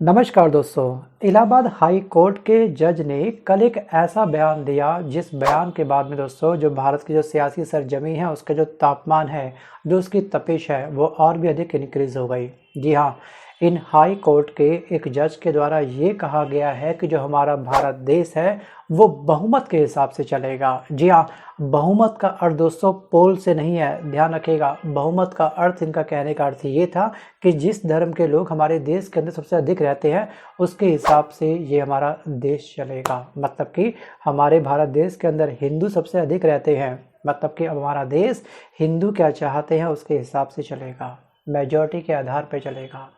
नमस्कार दोस्तों। Allahabad high court के जज ने कल एक ऐसा बयान दिया जिस बयान के बाद में दोस्तों जो भारत की जो सियासी सरजमी है उसका जो तापमान है, जो उसकी तपिश है वो और भी अधिक इंक्रीज हो गई। जी हाँ, इन हाई कोर्ट के एक जज के द्वारा ये कहा गया है कि जो हमारा भारत देश है वो बहुमत के हिसाब से चलेगा। जी हाँ, बहुमत का अर्थ दोस्तों पोल से नहीं है, ध्यान रखिएगा। बहुमत का अर्थ, इनका कहने का अर्थ ये था कि जिस धर्म के लोग हमारे देश के अंदर सबसे अधिक रहते हैं उसके हिसाब से ये हमारा देश चलेगा। मतलब कि हमारे भारत देश के अंदर हिंदू सबसे अधिक रहते हैं, मतलब कि अब हमारा देश हिंदू क्या चाहते हैं उसके हिसाब से चलेगा, मेजॉरिटी के आधार पर चलेगा।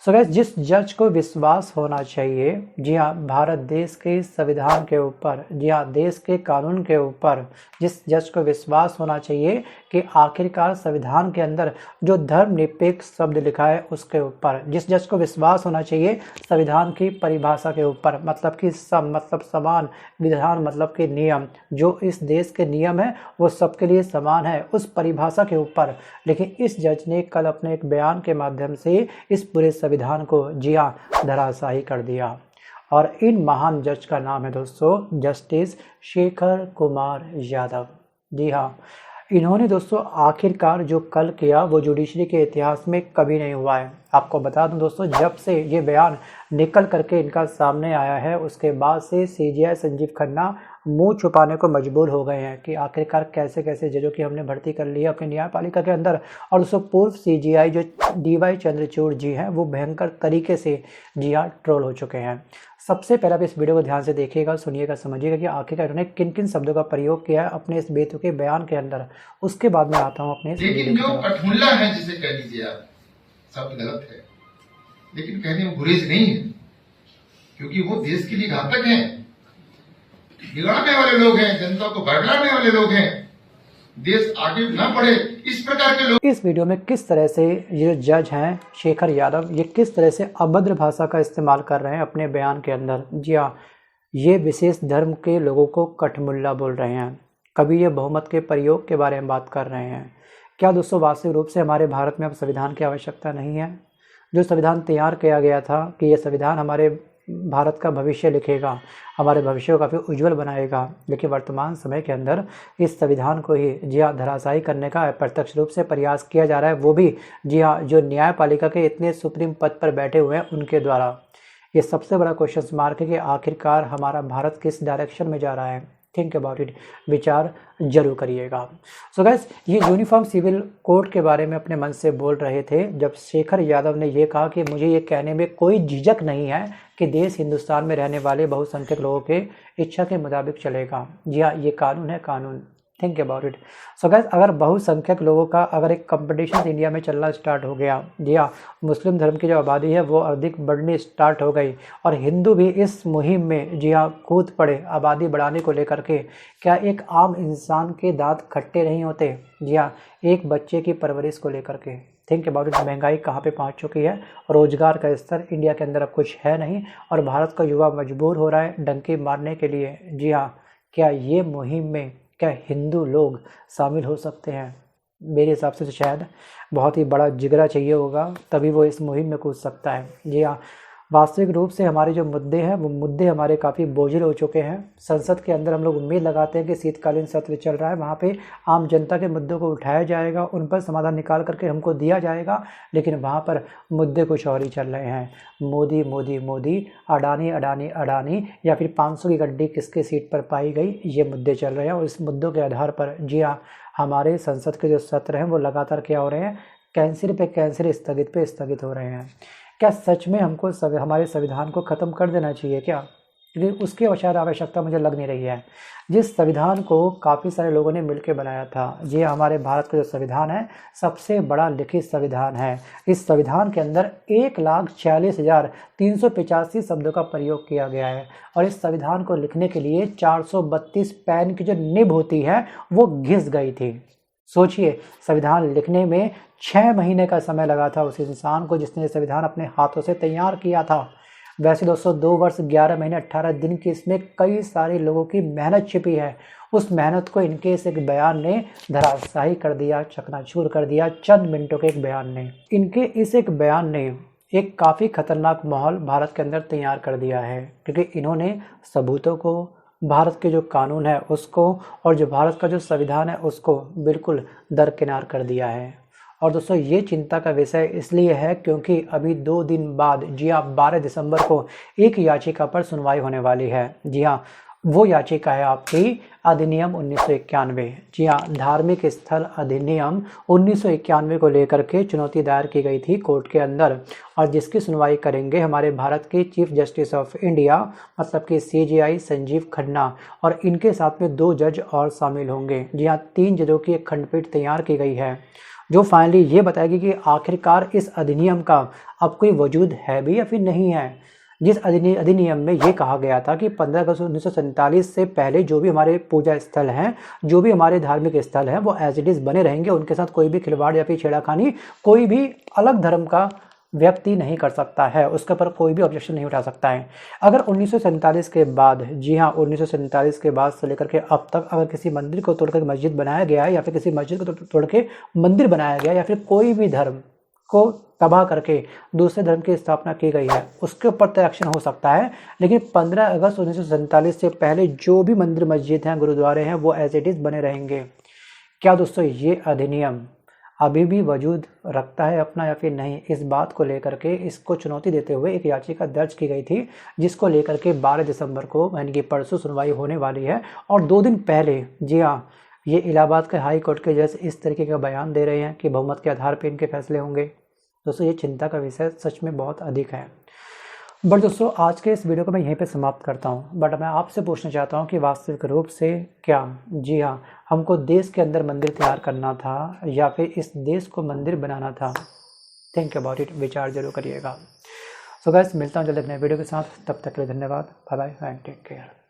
सो गैस, जिस जज को विश्वास होना चाहिए, जी हाँ, भारत देश के संविधान के ऊपर, जी हाँ, देश के कानून के ऊपर जिस जज को विश्वास होना चाहिए कि आखिरकार संविधान के अंदर जो धर्मनिरपेक्ष शब्द लिखा है उसके ऊपर, जिस जज को विश्वास होना चाहिए संविधान की परिभाषा के ऊपर, मतलब कि सब मतलब समान, विधान मतलब कि नियम, जो इस देश के नियम है वो सबके लिए समान है, उस परिभाषा के ऊपर। लेकिन इस जज ने कल अपने एक बयान के माध्यम से इस पूरे संविधान को, जी हाँ, धराशायी कर दिया। और इन महान जज का नाम है दोस्तों जस्टिस शेखर कुमार यादव। जी हाँ, इन्होंने दोस्तों आखिरकार जो कल किया वो जुडिशरी के इतिहास में कभी नहीं हुआ है। आपको बता दूं दोस्तों, जब से ये बयान निकल करके इनका सामने आया है उसके बाद से सीजीआई संजीव खन्ना मुंह छुपाने को मजबूर हो गए हैं कि आखिरकार कैसे कैसे जजों की हमने भर्ती कर ली है अपनी न्यायपालिका के अंदर। और दोस्तों पूर्व सीजीआई जो डीवाई चंद्रचूड़ जी हैं वो भयंकर तरीके से, जी हाँ, ट्रोल हो चुके हैं। सबसे पहले आप इस वीडियो को ध्यान से देखिएगा, सुनिएगा, समझिएगा कि आखिरकार उन्होंने किन किन शब्दों का प्रयोग किया है अपने इस बेतुके बयान के अंदर। उसके बाद में आता हूँ अपने लेकिन जो कठमुल्ला है जिसे कह लीजिए आप, शब्द गलत है लेकिन कहने में गुरेज नहीं है, क्योंकि वो देश के लिए घातक हैं, बिगाड़ने वाले लोग हैं, जनता को बरगलाने वाले लोग हैं, देश आगे न बढ़े इस प्रकार के लोग। इस वीडियो में किस तरह से ये जज हैं शेखर यादव, ये किस तरह से अभद्र भाषा का इस्तेमाल कर रहे हैं अपने बयान के अंदर। जी हाँ, ये विशेष धर्म के लोगों को कठमुल्ला बोल रहे हैं, कभी ये बहुमत के प्रयोग के बारे में बात कर रहे हैं। क्या दोस्तों वास्तविक रूप से हमारे भारत में अब संविधान की आवश्यकता नहीं है? जो संविधान तैयार किया गया था कि ये संविधान हमारे भारत का भविष्य लिखेगा, हमारे भविष्य को काफ़ी उज्जवल बनाएगा, लेकिन वर्तमान समय के अंदर इस संविधान को ही, जी हाँ, धराशायी करने का अप्रत्यक्ष रूप से प्रयास किया जा रहा है, वो भी, जी हाँ, जो न्यायपालिका के इतने सुप्रीम पद पर बैठे हुए हैं उनके द्वारा। ये सबसे बड़ा क्वेश्चन मार्क है कि आखिरकार हमारा भारत किस डायरेक्शन में जा रहा है। थिंक अबाउट इट, विचार जरूर करिएगा। सो गैस, ये यूनिफॉर्म सिविल कोड के बारे में अपने मन से बोल रहे थे जब शेखर यादव ने ये कहा कि मुझे ये कहने में कोई झिझक नहीं है कि देश हिंदुस्तान में रहने वाले बहुसंख्यक लोगों के इच्छा के मुताबिक चलेगा। जी हाँ, ये कानून है, कानून। Think about it. So gas, अगर बहुसंख्यक लोगों का अगर एक कंपटीशन इंडिया में चलना स्टार्ट हो गया, जी हाँ, मुस्लिम धर्म की जो आबादी है वो अधिक बढ़नी स्टार्ट हो गई और हिंदू भी इस मुहिम में, जी हाँ, कूद पड़े आबादी बढ़ाने को लेकर के, क्या एक आम इंसान के दांत खट्टे नहीं होते? जी हाँ, एक बच्चे की परवरिश को लेकर के। थिंक अबाउट इट, महंगाई कहाँ पे पहुँच चुकी है, रोजगार का स्तर इंडिया के अंदर अब कुछ है नहीं और भारत का युवा मजबूर हो रहा है डंकी मारने के लिए। जी हाँ, क्या ये मुहिम में क्या हिंदू लोग शामिल हो सकते हैं? मेरे हिसाब से तो शायद बहुत ही बड़ा जिगरा चाहिए होगा तभी वो इस मुहिम में कूद सकता है। जी हाँ, वास्तविक रूप से हमारे जो मुद्दे हैं वो मुद्दे हमारे काफ़ी बोझिल हो चुके हैं। संसद के अंदर हम लोग उम्मीद लगाते हैं कि शीतकालीन सत्र चल रहा है, वहाँ पे आम जनता के मुद्दों को उठाया जाएगा, उन पर समाधान निकाल करके हमको दिया जाएगा, लेकिन वहाँ पर मुद्दे कुछ और ही चल रहे हैं। मोदी मोदी मोदी, अडानी अडानी अडानी, या फिर 500 की गड्डी किसके सीट पर पाई गई, ये मुद्दे चल रहे हैं। और इस मुद्दों के आधार पर, जी हाँ, हमारे संसद के जो सत्र हैं वो लगातार क्या हो रहे हैं, कैंसिल पे कैंसिल, स्थगित पे स्थगित हो रहे हैं। क्या सच में हमको हमारे संविधान को ख़त्म कर देना चाहिए क्या? क्योंकि उसकी शायद आवश्यकता मुझे लग नहीं रही है। जिस संविधान को काफ़ी सारे लोगों ने मिलकर बनाया था, ये हमारे भारत का जो संविधान है सबसे बड़ा लिखित संविधान है। इस संविधान के अंदर 1,46,385 शब्दों का प्रयोग किया गया है और इस संविधान को लिखने के लिए 432 पेन की जो निब होती है वो घिस गई थी। सोचिए, संविधान लिखने में 6 महीने का समय लगा था उस इंसान को जिसने संविधान अपने हाथों से तैयार किया था। वैसे दोस्तों 2 वर्ष 11 महीने 18 दिन की इसमें कई सारे लोगों की मेहनत छिपी है। उस मेहनत को इनके इस एक बयान ने धराशायी कर दिया, चकनाचूर कर दिया, चंद मिनटों के एक बयान ने। इनके इस एक बयान ने एक काफ़ी खतरनाक माहौल भारत के अंदर तैयार कर दिया है, क्योंकि इन्होंने सबूतों को, भारत के जो कानून है उसको और जो भारत का जो संविधान है उसको बिल्कुल दरकिनार कर दिया है। और दोस्तों ये चिंता का विषय इसलिए है क्योंकि अभी 2 दिन बाद, जी हाँ 12 दिसंबर को एक याचिका पर सुनवाई होने वाली है। जी हाँ, वो याचिका है आपकी अधिनियम 1991। जी हाँ, धार्मिक स्थल अधिनियम 1991 को लेकर के चुनौती दायर की गई थी कोर्ट के अंदर, और जिसकी सुनवाई करेंगे हमारे भारत के चीफ जस्टिस ऑफ इंडिया मतलब कि CJI संजीव खन्ना, और इनके साथ में 2 जज और शामिल होंगे। जी हाँ, 3 जजों की एक खंडपीठ तैयार की गई है जो फाइनली ये बताएगी कि आखिरकार इस अधिनियम का अब कोई वजूद है भी या फिर नहीं है। जिस अधिनियम में ये कहा गया था कि 15 अगस्त 1947 से पहले जो भी हमारे पूजा स्थल हैं, जो भी हमारे धार्मिक स्थल हैं, वो एज इट इज़ बने रहेंगे, उनके साथ कोई भी खिलवाड़ या फिर छेड़खानी कोई भी अलग धर्म का व्यक्ति नहीं कर सकता है, उसके ऊपर कोई भी ऑब्जेक्शन नहीं उठा सकता है। अगर 1947 के बाद, जी हाँ 1947 के बाद से लेकर के अब तक अगर किसी मंदिर को तोड़कर मस्जिद बनाया गया है या फिर किसी मस्जिद को तोड़ के मंदिर बनाया गया या फिर कोई भी धर्म को तबाह करके दूसरे धर्म की स्थापना की गई है, उसके ऊपर तो एक्शन हो सकता है। लेकिन 15 अगस्त 1947 से पहले जो भी मंदिर मस्जिद हैं, गुरुद्वारे हैं, वो एज इट इज़ बने रहेंगे। क्या दोस्तों ये अधिनियम अभी भी वजूद रखता है अपना या फिर नहीं, इस बात को लेकर के इसको चुनौती देते हुए एक याचिका दर्ज की गई थी, जिसको लेकर के 12 दिसंबर को यानी कि परसों सुनवाई होने वाली है। और 2 दिन पहले, जी हाँ, ये इलाहाबाद के हाई कोर्ट के जज इस तरीके का बयान दे रहे हैं कि बहुमत के आधार पर इनके फैसले होंगे। दोस्तों ये चिंता का विषय सच में बहुत अधिक है। बट दोस्तों आज के इस वीडियो को मैं यहीं पे समाप्त करता हूँ। बट मैं आपसे पूछना चाहता हूँ कि वास्तविक रूप से क्या, जी हाँ, हमको देश के अंदर मंदिर तैयार करना था या फिर इस देश को मंदिर बनाना था? थिंक अबाउट इट, विचार जरूर करिएगा। सो गाइस, मिलता हूँ जल्द अपने वीडियो के साथ, तब तक के लिए धन्यवाद, bye bye and take care.